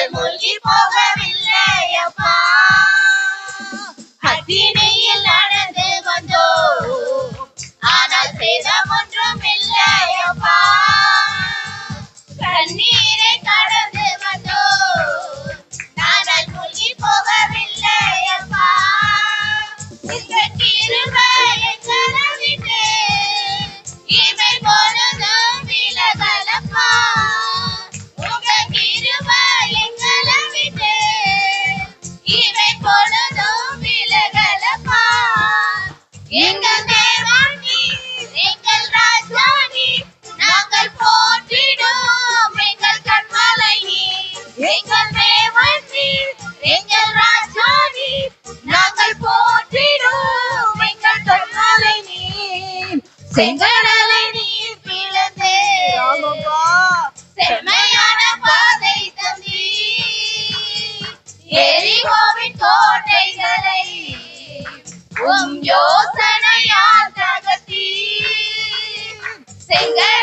நாங்கள் மூழ்கி போகவில்லை அப்பா. அக்கினியில் நடந்து வந்தோம், ஆனால் சேதம் ஒன்றும் இல்லை அப்பா. கண்ணீரை கடந்து வந்தோம், நாங்கள் மூழ்கி போகவில்லை அப்பா. இந்த கிருபை எங்களை விட்டு இமை பொழுதும் விலகலப்பா. உங்க கிருபை எங்களை விட்டு இமை பொழுதும் விலகலப்பா. எங்கள் தேவன் நீர், எங்கள் ராஜா நீர், நாங்கள் போற்றிடும் எங்கள் கண்மலை நீர். எங்கள் தேவன் நீர், எங்கள் ராஜா நீர், நாங்கள் போற்றிடும் எங்கள் கண்மலை நீர். செங்கடலை நீர் பிளந்தே செம்மையான பாதை தந்தீர். எரிகோவின் கோட்டைகளை யோசனையால் தகர்த்தீர். செங்கடலை